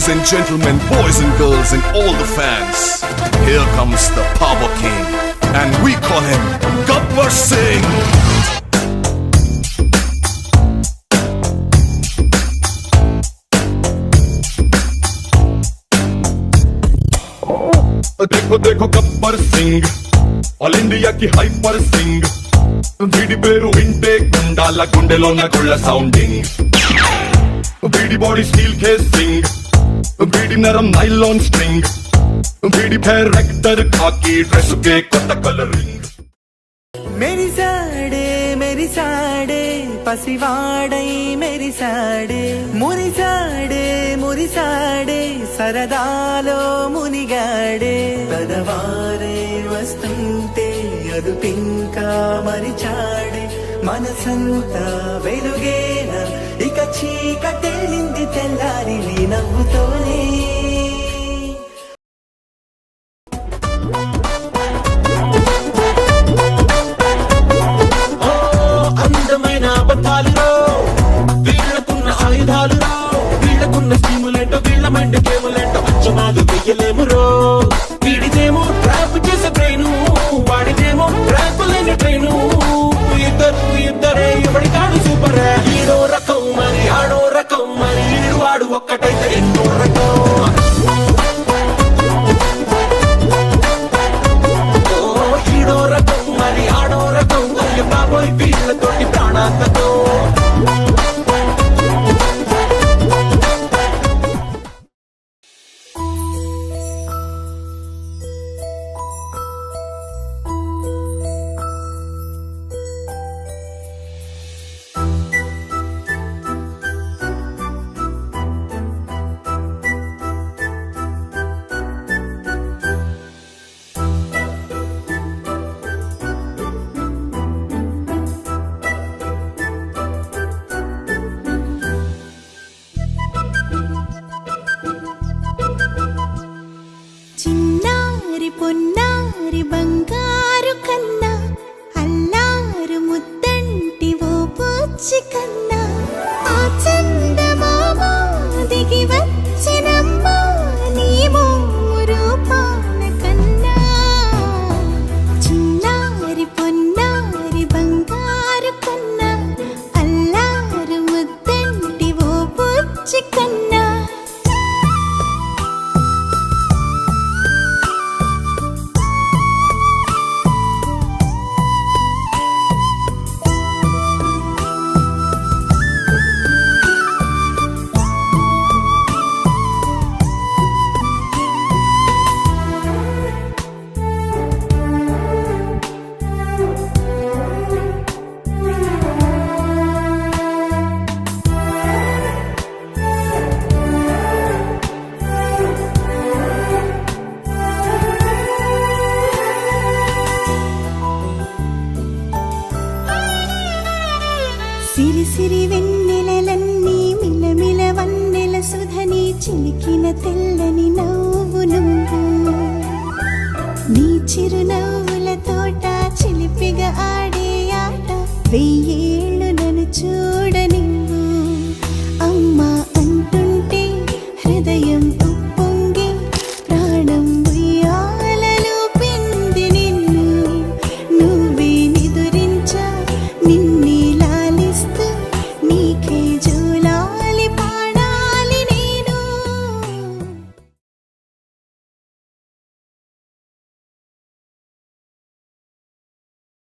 Ladies and gentlemen, boys and girls and all the fans, here comes the Power King, and we call him Gabbar Singh. देखो देखो Gabbar Singh all ఇండియాకి hyper Singh వీడి పేరు వింటే గుండాల గుండెలోన గుళ్ళ sounding వీడి బాడీ స్టీల్ కేసింగ్ వీడి నరం నైలాన్ స్ట్రింగ్ వీడి క్యారెక్టర్ ఖాకీ డ్రెస్ కే కొత్త కలరింగ్ मेरी साड़े पसिवाड़ै मेरी साड़े मुरी साड़े सरदालो मुनिगाड़े पदवारे वस्तुंटे अदु पिंका मरिचाड़े मनसंता वेलुगेना इक चीकटेलिंदी तेल्लारी नी नव्वुतोने వీళ్ళకున్న ఆయుధాలురో వీళ్ళకున్న స్కీములేంటో వీళ్ళ మైండ్ గేములేంటో అంచనాలు వెయ్యలేమురో వీడిదేమో ట్రాప్ చేసే ట్రైను వాడిదేమో ట్రాప్ లేని ట్రైను ఇద్దరే ఎవడికాడు సూపర్ హీరో రకం మరి ఆడో రకం మరి ఈడు వాడు ఒక్కటైతే ఎన్నో రకం హీరో రకం మరి ఆడో రకం అయ్య బాబోయ్ వీళ్ళతోటి ప్రాణాంతతో పొన్నారి బంగారు కన్నా అల్లారు ముద్దంటి ఓ పూచి కన్నా ఆ చందమామ దిగి వచ్చినమ్మ నీ రూపాల కన్నా చిన్నారి పొన్నారి బంగారు కన్నా అల్లారు ముద్దంటి ఓ పూచి కన్నా సిరి సిరి వెన్నెలలన్నీ మిలమిల వన్నెల సుధని చిలికిన తెల్లని నవ్వు నువ్వు నీ చిరునవ్వుల తోట చిలిపిగా ఆడే ఆట వెయ్యి